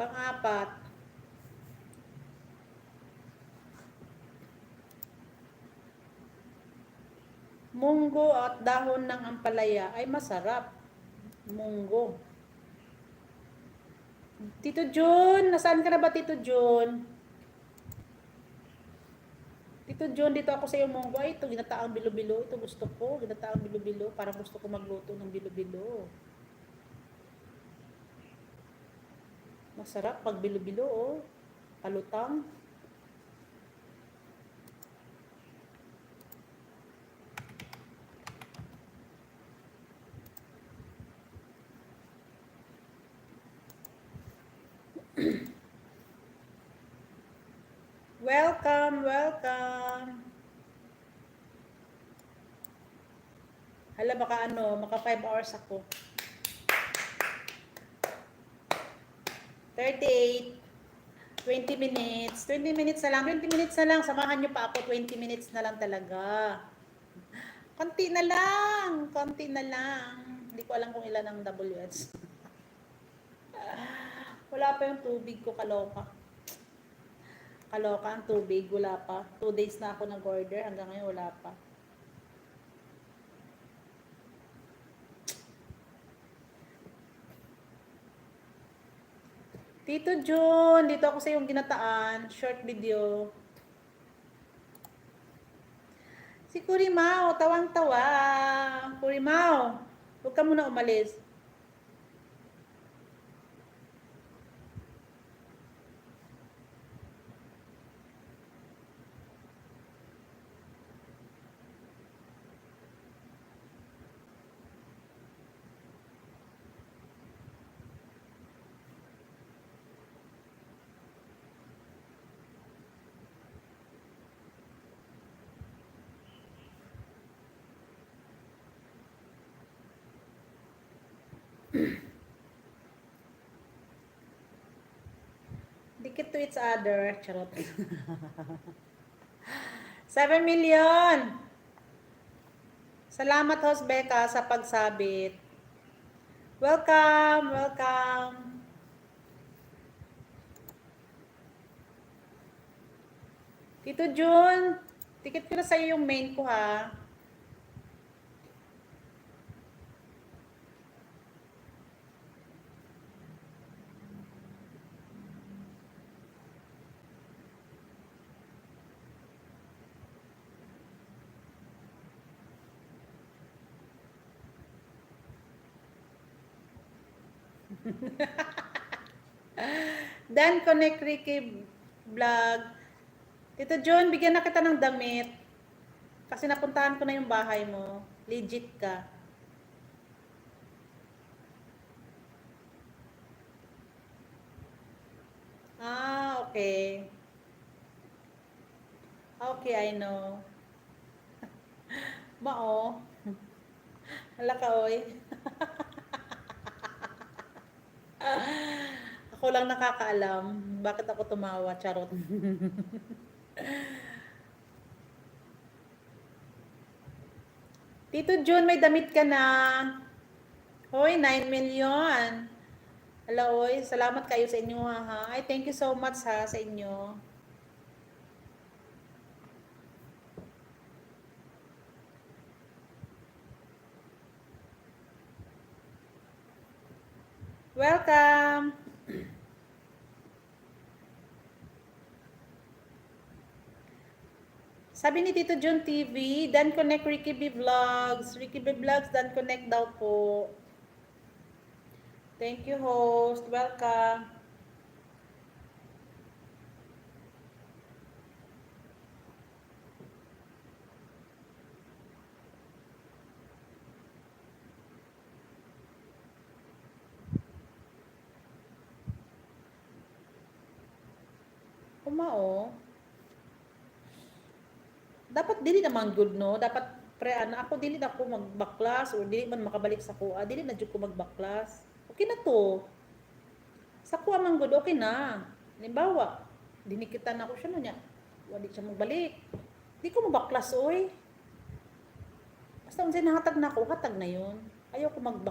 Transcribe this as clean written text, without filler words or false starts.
Pang-apat, munggo at dahon ng ampalaya ay masarap. Munggo. Tito Jun, nasaan ka na ba, Tito Jun? Tito Jun, dito ako sa iyo, munggo. Ay, ito, ginataang bilo-bilo. Ito gusto ko, ginataang bilo-bilo. Parang gusto ko magluto ng bilo-bilo. Masarap pag bilo-bilo, oh. Palutang. Welcome, welcome. Hala, baka maka 5 hours ako. 38. 20 minutes. 20 minutes na lang. 20 minutes na lang. Samahan nyo pa ako. 20 minutes na lang talaga. Konti na lang. Konti na lang. Hindi ko alam kung ilan ang WS. Wala pa yung tubig ko, kaloka. Kaloka ang tubig. Wala pa. 2 days na ako nag-order. Hanggang ngayon wala pa. Tito Jun, dito ako sa iyong ginataan. Short video. Si Kurimao, tawang-tawa. Kurimao, huwag ka muna umalis. Dikit to each other. Charot. 7 million. Salamat, Host Becca, sa pagsabit. Welcome, welcome. Tito Jun, tikit ko na sa iyo yung main ko, ha. Dan Connect Ricky Vlog. Tito John, bigyan na kita ng damit. Kasi napuntahan ko na yung bahay mo. Legit ka. Ah, okay. Okay, I know. Mao. Hala ka, oy. Ako lang nakakaalam. Bakit ako tumawa? Charot. Tito Jun, may damit ka na. Hoy, 9 million. Hello, oy. Salamat kayo sa inyo, ha. Ay, thank you so much, ha, sa inyo. Welcome. Sabi ni Tito Jun TV, Dan Connect Ricky B Vlogs. Ricky B Vlogs, Dan Connect daw po. Thank you, host. Welcome. Kumao. Dapat dili naman good, no? Dapat ako dili na ako magbaklas or dili man makabalik sa kuha. Dili na jud ko magbaklas. Okay na to. Sa kuha man good, okay na. Halimbawa, dinikitan ako siya no niya. Wala siya magbalik. Di ko mabaklas, oy. Basta kung sinahatag na ako, hatag na yun. Ayaw ko magbaklas.